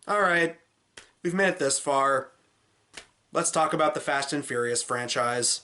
Alright, we've made it this far. Let's talk about the Fast and Furious franchise.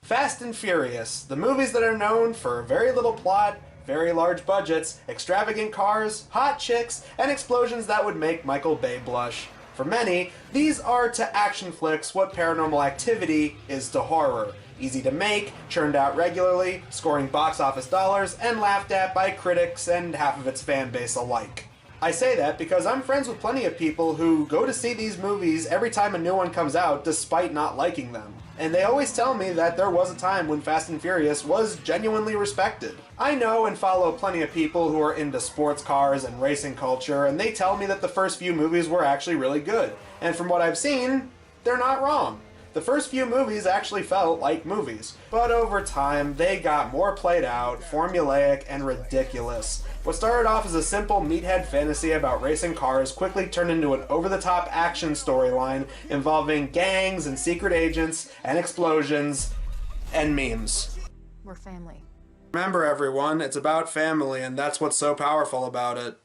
Fast and Furious, the movies that are known for very little plot, very large budgets, extravagant cars, hot chicks, and explosions that would make Michael Bay blush. For many, these are to action flicks what Paranormal Activity is to horror. Easy to make, churned out regularly, scoring box office dollars, and laughed at by critics and half of its fan base alike. I say that because I'm friends with plenty of people who go to see these movies every time a new one comes out despite not liking them. And they always tell me that there was a time when Fast and Furious was genuinely respected. I know and follow plenty of people who are into sports cars and racing culture, and they tell me that the first few movies were actually really good. And from what I've seen, they're not wrong. The first few movies actually felt like movies. But over time, they got more played out, formulaic, and ridiculous. What started off as a simple meathead fantasy about racing cars quickly turned into an over-the-top action storyline involving gangs and secret agents and explosions and memes. We're family. Remember everyone, it's about family, and that's what's so powerful about it.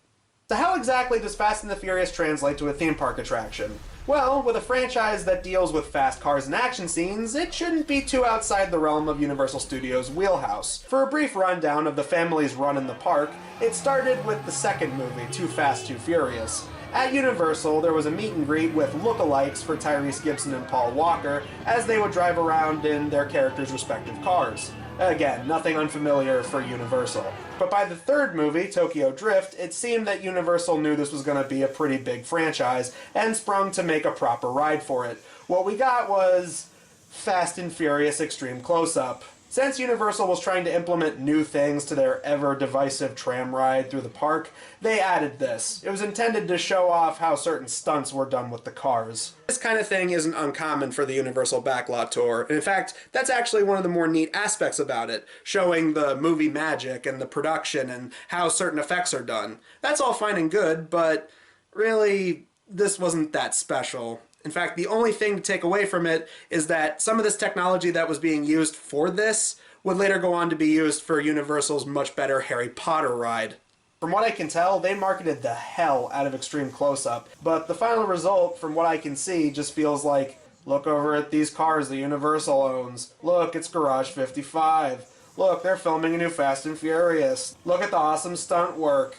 So how exactly does Fast and the Furious translate to a theme park attraction? Well, with a franchise that deals with fast cars and action scenes, it shouldn't be too outside the realm of Universal Studios' wheelhouse. For a brief rundown of the family's run in the park, it started with the second movie, Too Fast, Too Furious. At Universal, there was a meet and greet with lookalikes for Tyrese Gibson and Paul Walker as they would drive around in their characters' respective cars. Again, nothing unfamiliar for Universal. But by the third movie, Tokyo Drift, it seemed that Universal knew this was going to be a pretty big franchise and sprung to make a proper ride for it. What we got was Fast and Furious Extreme Close-Up. Since Universal was trying to implement new things to their ever-divisive tram ride through the park, they added this. It was intended to show off how certain stunts were done with the cars. This kind of thing isn't uncommon for the Universal Backlot Tour. In fact, that's actually one of the more neat aspects about it, showing the movie magic and the production and how certain effects are done. That's all fine and good, but really, this wasn't that special. In fact, the only thing to take away from it is that some of this technology that was being used for this would later go on to be used for Universal's much better Harry Potter ride. From what I can tell, they marketed the hell out of Extreme Close-Up, but the final result, from what I can see, just feels like, look over at these cars that Universal owns. Look, it's Garage 55. Look, they're filming a new Fast and Furious. Look at the awesome stunt work.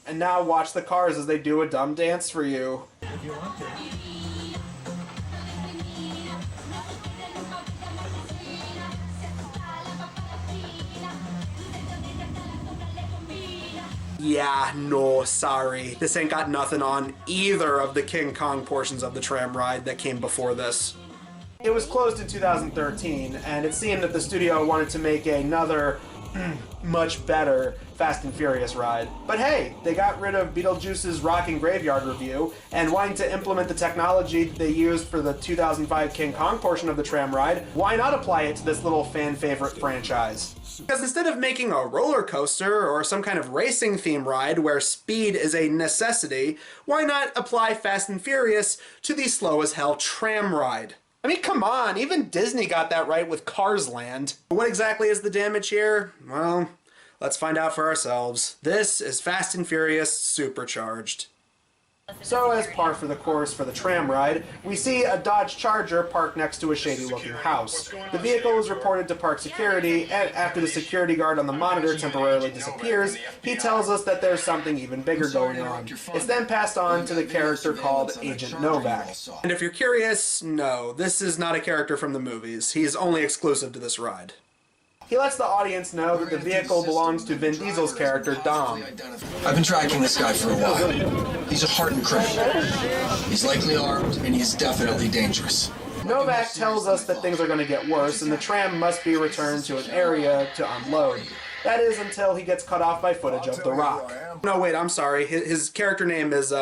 And now watch the cars as they do a dumb dance for you. If you want to. Yeah, no, sorry. This ain't got nothing on either of the King Kong portions of the tram ride that came before this. It was closed in 2013, and it seemed that the studio wanted to make another much better Fast and Furious ride. But hey, they got rid of Beetlejuice's Rockin' Graveyard review, and wanting to implement the technology they used for the 2005 King Kong portion of the tram ride, why not apply it to this little fan favorite franchise? Because instead of making a roller coaster or some kind of racing theme ride where speed is a necessity, why not apply Fast and Furious to the slow as hell tram ride? I mean, come on, even Disney got that right with Cars Land. What exactly is the damage here? Well, let's find out for ourselves. This is Fast and Furious Supercharged. So, as par for the course for the tram ride, we see a Dodge Charger parked next to a shady-looking house. The vehicle is reported to park security, and after the security guard on the monitor temporarily disappears, he tells us that there's something even bigger going on. It's then passed on to the character called Agent Novak. And if you're curious, no, this is not a character from the movies. He's only exclusive to this ride. He lets the audience know that the vehicle belongs to Vin Diesel's character, Dom. I've been tracking this guy for a while. He's a hardened criminal. He's likely armed, and he's definitely dangerous. Novak tells us that things are going to get worse, and the tram must be returned to an area to unload. That is until he gets cut off by footage of The Rock. No, wait, I'm sorry. His character name is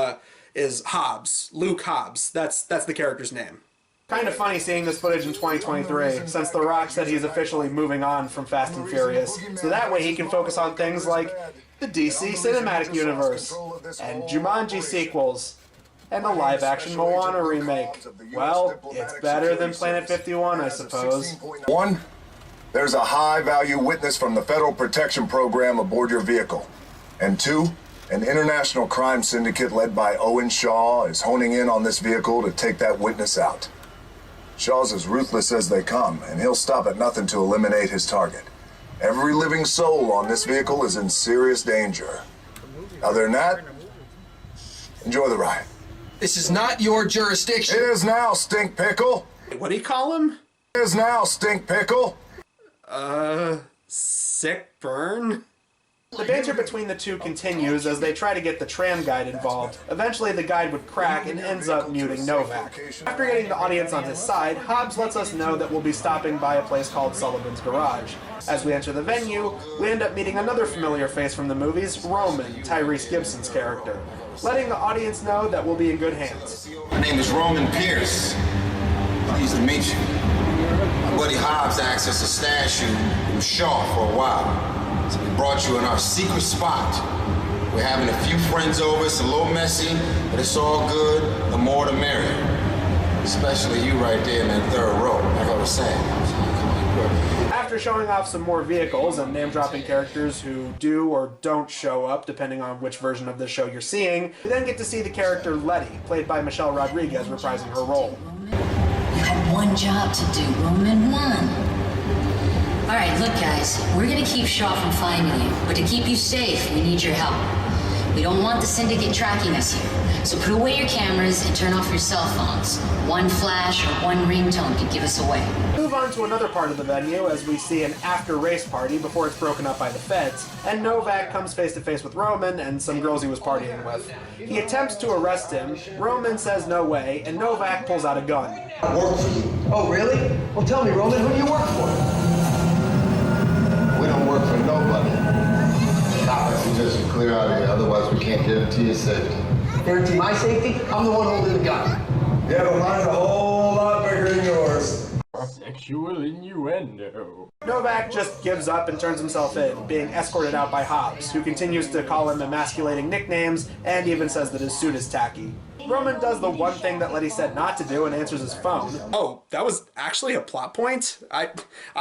Hobbs. Luke Hobbs. That's the character's name. Kind of funny seeing this footage in 2023, since The Rock said he's officially moving on from Fast and Furious, so that way he can focus on things like the DC Cinematic Universe, and Jumanji sequels, and a live-action Moana remake. Well, it's better than Planet 51, I suppose. 1. There's a high-value witness from the Federal Protection Program aboard your vehicle. And 2, An international crime syndicate led by Owen Shaw is honing in on this vehicle to take that witness out. Shaw's as ruthless as they come, and he'll stop at nothing to eliminate his target. Every living soul on this vehicle is in serious danger. Other than that, enjoy the ride. This is not your jurisdiction. It is now, Stink Pickle. What do you call him? It is now, Stink Pickle. Sick burn? The banter between the two continues as they try to get the tram guide involved. Eventually the guide would crack and ends up muting Novak. After getting the audience on his side, Hobbs lets us know that we'll be stopping by a place called Sullivan's Garage. As we enter the venue, we end up meeting another familiar face from the movies, Roman, Tyrese Gibson's character, letting the audience know that we'll be in good hands. My name is Roman Pierce. Pleased to meet you. My buddy Hobbs asked us to stash you from Shaw for a while. So we brought you in our secret spot. We're having a few friends over. It's a little messy, but it's all good. The more the merrier. Especially you right there in that third row, like I was saying. After showing off some more vehicles and name-dropping characters who do or don't show up, depending on which version of this show you're seeing, we then get to see the character Letty, played by Michelle Rodriguez, reprising her role. You have one job to do, Roman, one. Alright, look guys, we're gonna keep Shaw from finding you, but to keep you safe, we need your help. We don't want the syndicate tracking us here, so put away your cameras and turn off your cell phones. One flash or one ringtone could give us away. Move on to another part of the venue as we see an after-race party before it's broken up by the feds, and Novak comes face-to-face with Roman and some girls he was partying with. He attempts to arrest him, Roman says no way, and Novak pulls out a gun. I work for you. Oh, really? Well, tell me, Roman, who do you work for? We don't work for nobody. We just clear out of here, otherwise we can't guarantee your safety. Guarantee my safety? I'm the one holding the gun. Yeah, but mine's a whole lot bigger than yours. Sexual innuendo. Novak just gives up and turns himself in, being escorted out by Hobbs, who continues to call him emasculating nicknames and even says that his suit is tacky. Roman does the one thing that Letty said not to do and answers his phone. Oh, that was actually a plot point? I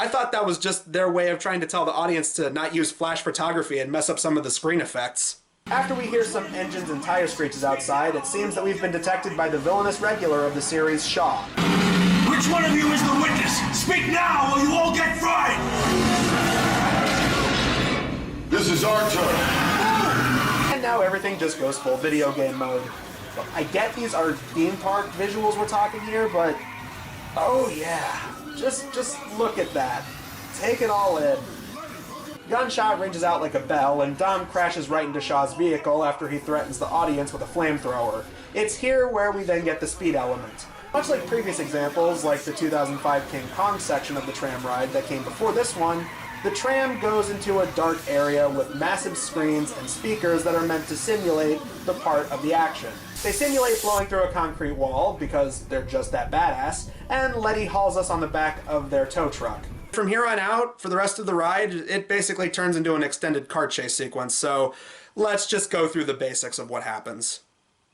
thought that was just their way of trying to tell the audience to not use flash photography and mess up some of the screen effects. After we hear some engines and tire screeches outside, it seems that we've been detected by the villainous regular of the series, Shaw. Which one of you is the witness? Speak now or you all get fried! This is our turn. And now everything just goes full video game mode. I get these are theme park visuals we're talking here, but oh yeah, just look at that. Take it all in. Gunshot ranges out like a bell, and Dom crashes right into Shaw's vehicle after he threatens the audience with a flamethrower. It's here where we then get the speed element. Much like previous examples, like the 2005 King Kong section of the Tram Ride that came before this one, the tram goes into a dark area with massive screens and speakers that are meant to simulate the part of the action. They simulate blowing through a concrete wall, because they're just that badass, and Letty hauls us on the back of their tow truck. From here on out, for the rest of the ride, it basically turns into an extended car chase sequence, so let's just go through the basics of what happens.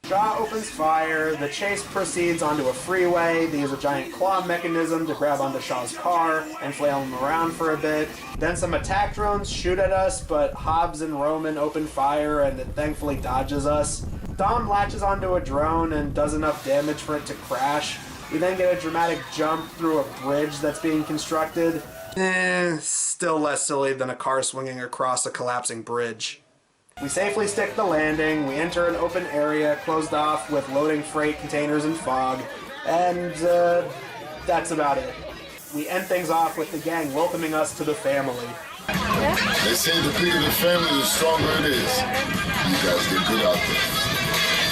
Shaw opens fire, the chase proceeds onto a freeway, they use a giant claw mechanism to grab onto Shaw's car and flail him around for a bit. Then some attack drones shoot at us, but Hobbs and Roman open fire and it thankfully dodges us. Dom latches onto a drone and does enough damage for it to crash. We then get a dramatic jump through a bridge that's being constructed. Still less silly than a car swinging across a collapsing bridge. We safely stick the landing, we enter an open area closed off with loading freight containers and fog, and that's about it. We end things off with the gang welcoming us to the family. They say the bigger the family, the stronger it is. You guys did good out there.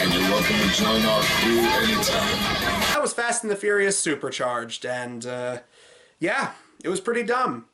And you're welcome to join our crew anytime. That was Fast and the Furious Supercharged, and yeah, it was pretty dumb.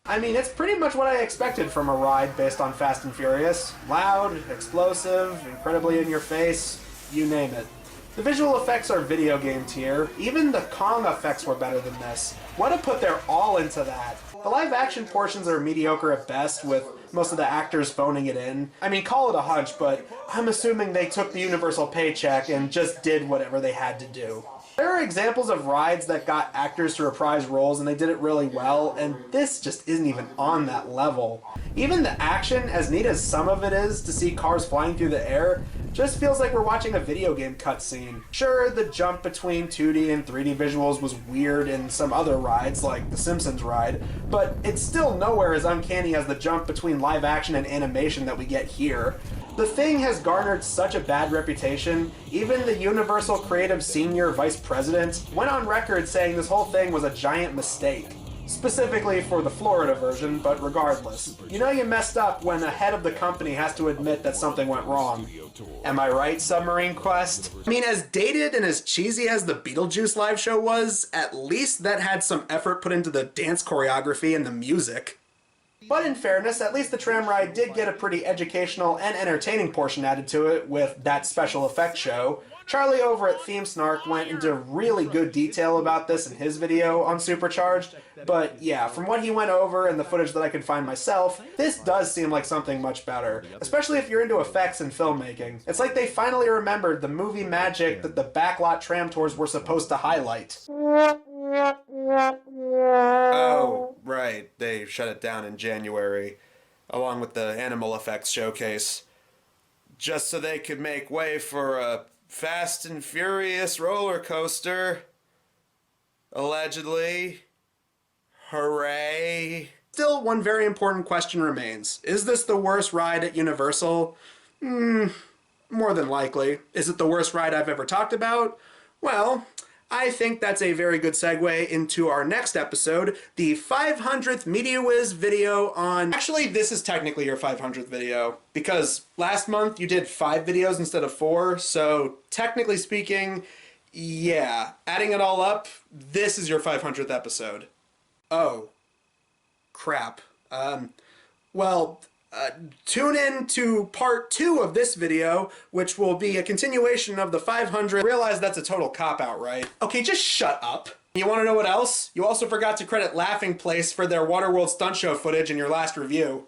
I mean, it's pretty much what I expected from a ride based on Fast and Furious. Loud, explosive, incredibly in your face, you name it. The visual effects are video game tier. Even the Kong effects were better than this. What a put their all into that. The live action portions are mediocre at best, with most of the actors phoning it in. I mean, call it a hunch, but I'm assuming they took the universal paycheck and just did whatever they had to do. There are examples of rides that got actors to reprise roles and they did it really well, and this just isn't even on that level. Even the action, as neat as some of it is to see cars flying through the air, just feels like we're watching a video game cutscene. Sure, the jump between 2D and 3D visuals was weird in some other rides, like the Simpsons ride, but it's still nowhere as uncanny as the jump between live action and animation that we get here. The thing has garnered such a bad reputation, even the Universal Creative Senior Vice President went on record saying this whole thing was a giant mistake. Specifically for the Florida version, but regardless. You know you messed up when the head of the company has to admit that something went wrong. Am I right, Submarine Quest? I mean, as dated and as cheesy as the Beetlejuice live show was, at least that had some effort put into the dance choreography and the music. But in fairness, at least the Tram Ride did get a pretty educational and entertaining portion added to it with that special effects show. Charlie over at Theme Snark went into really good detail about this in his video on Supercharged, but yeah, from what he went over and the footage that I could find myself, this does seem like something much better, especially if you're into effects and filmmaking. It's like they finally remembered the movie magic that the backlot tram tours were supposed to highlight. Oh, right, they shut it down in January, along with the animal effects showcase, just so they could make way for a Fast and Furious roller coaster. Allegedly. Hooray. Still, one very important question remains. Is this the worst ride at Universal? More than likely. Is it the worst ride I've ever talked about? Well, I think that's a very good segue into our next episode, the 500th MediaWiz video on... Actually, this is technically your 500th video, because last month you did 5 videos instead of 4, so technically speaking, yeah, adding it all up, this is your 500th episode. Oh, crap. Tune in to part 2 of this video, which will be a continuation of the 500. Realize that's a total cop-out, right? Okay, just shut up. You want to know what else? You also forgot to credit Laughing Place for their Waterworld stunt show footage in your last review.